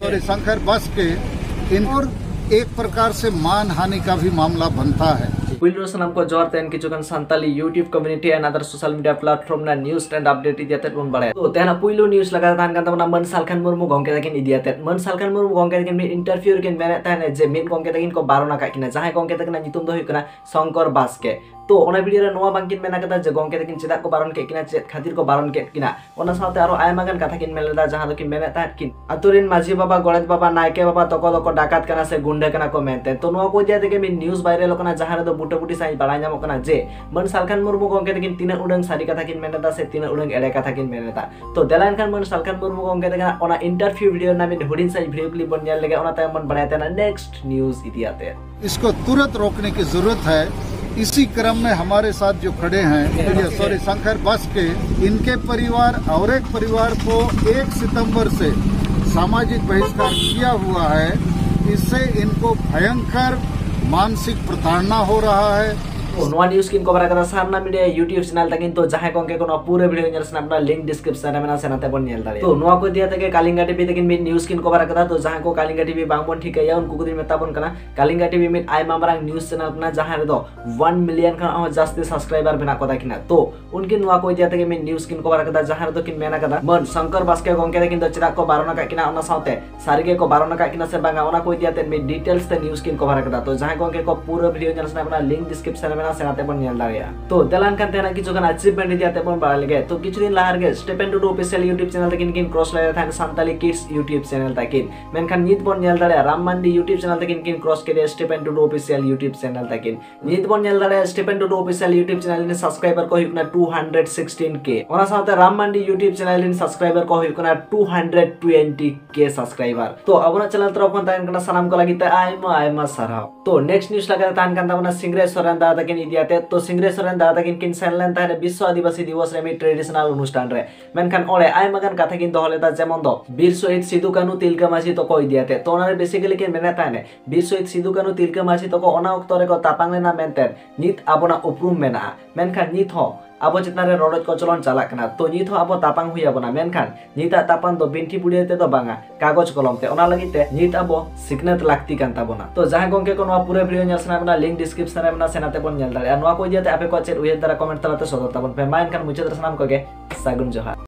और शंकर बस के इन और एक प्रकार से मान हानि का भी मामला बनता है। पुलिस सनम को जोर तेन किचुगन Santali YouTube community and other social media platform ना न्यूज़ एंड अपडेट इदियाते बन बड़े तो तेना पुइलो न्यूज़ लगा थान kan tamna मन सालखान मुर्मू गंके तकिन इदियाते मन सालखान मुर्मू गंके तकिन इंटरव्यू किन मेने ताने जे मिन गंके तकिन को बारोना का किना जहां गंके तकिन नितुम दो हुकना शंकर बास्के तो ओना वीडियो रे नोवा बांकिन मेना कदा जे गंके तकिन चेदा को बारन के किना चेद खातिर को बारन के किना ओना साथे आरो आयमा गान कथा किन मेलेदा जहां दकिन मेने ता किन अतुरिन माझी बाबा गणेश बाबा नायके बाबा तको तको डाकात कना से गुंडे कना को मेनते तो नोवा को दिया तके मिन न्यूज़ वायरल कना जहां दो बुटा बुटी साइ बाड़ा ᱧᱟᱢᱚᱜ ᱠᱟᱱᱟ जे मन सालखान मुर्मू गंके तकिन तीना उडंग सारी कथा किन मेनेदा से तीना उडंग एड़े कथा किन मेनेदा तो देलान खान मन सालखान मुर्मू गंके तकिन ओना इंटरव्यू वीडियो ना मिन हुडिन साइ वीडियो क्लिप बन नेल लेगे ओना ताय मन बनाते ना नेक्स्ट न्यूज़ इतियाते इसको तुरंत रोकने की जरूरत है। इसी क्रम में हमारे साथ जो खड़े हैं सॉरी शंकर बस के इनके परिवार और एक परिवार को 1 सितंबर से सामाजिक बहिष्कार किया हुआ है। इससे इनको भयंकर मानसिक प्रताड़ना हो रहा है। नोआ न्यूज़ किन कवर करा सारना मीडिया यूट्यूब चैनल तकिन तो जहां गंके को पूरे वीडियो नेल सना अपना लिंक डिस्क्रिप्शन रे मेना सेनाते बन नेल दारे तो नोआ को दिया तके कालिंगा टीवी तकिन मिन न्यूज़ किन कवर करा तो जहां को कालिंगा टीवी बांगबन ठीक है उनको कुदिन मेता बन कना कालिंगा टीवी मिन आइमा मारांग न्यूज़ चैनल कना जहां रे दो 1 मिलियन खान जास्ती सब्सक्राइबर बना को किना तो उनके नोआ को दिया तके मिन न्यूज़ किन कवर करा जहां रे दो किन मेना कदा मन शंकर बास्के गंके तकिन तो चिरा को बारोना का किना ओना साथे सारिगे को बारोना का किना से बांगा ओना को दिया ते मिन डिटेल्स ते न्यूज़ किन कवर करा तो जहां गंके को पूरे वीडियो नेल सना अपना लिंक डिस्क्रिप्शन रे मेना सेनाते बन नेल तो दलान kan तेना किछु गन अचीवमेंट दियाते बन बार लगे तो किछु दिन लाहर गे स्टेपन टू ऑफिशियल यूट्यूब चैनल तकिन किन क्रॉस लायर थान संताली किड्स यूट्यूब चैनल तकिन मेनखान नीत बन नेल दाड़े राम मांडी यूट्यूब चैनल तकिन किन क्रॉस के स्टेपन टू ऑफिशियल यूट्यूब चैनल तकिन नीत बन नेल दाड़े स्टेपन टू ऑफिशियल यूट्यूब चैनल ने सब्सक्राइबर को हुकना 216k ओना साथे राम मांडी यूट्यूब चैनल ने सब्सक्राइबर को हुकना 220k सब्सक्राइबर तो अबना चैनल तरफ खन तान कना सलाम को लागि त आइमा सरहाव तो नेक्स्ट न्यूज़ लगा तान कन तबना सिंग्रे सोरेन दादा तकिन इदियाते तो सिंग्रे सोरेन दादा किन किन सेनलेन ताहे विश्व आदिवासी दिवस रे ट्रेडिशनल अनुष्ठान रे मेनखान ओले आइमागान कथा किन दोहलेदा जेमन दो वीर शहीद सिधु कानू तिलका माझी तो कोई दियाते तो ओना बेसिकली किन मेने ताने वीर शहीद सिधु कानू तिलका माझी तो को ओना ओक्तो रे को तापांग लेना मेनते नित आबोना उपरुम मेना मेनखान नित हो अब चितना रे रोड को चलन चला कना तो नित हो अब तापांग हुई आबोना मेनखान निता तापान दो बिंठी बुड़ियते तो बांगा कागज कलम ते ओना लगिते नित अब सिकनेत लाक्ति कान ताबोना तो जहां गंके को नवा पूरे वीडियो नेल सना अपना लिंक डिस्क्रिप्शन रे अपना सेनाते बन नेल दारे नवा को दियाते आपे को चेत उहे तारा कमेंट तलाते सदर ताबन पे माइन खान मुझे दर्शनाम कोगे सागुन जोहार।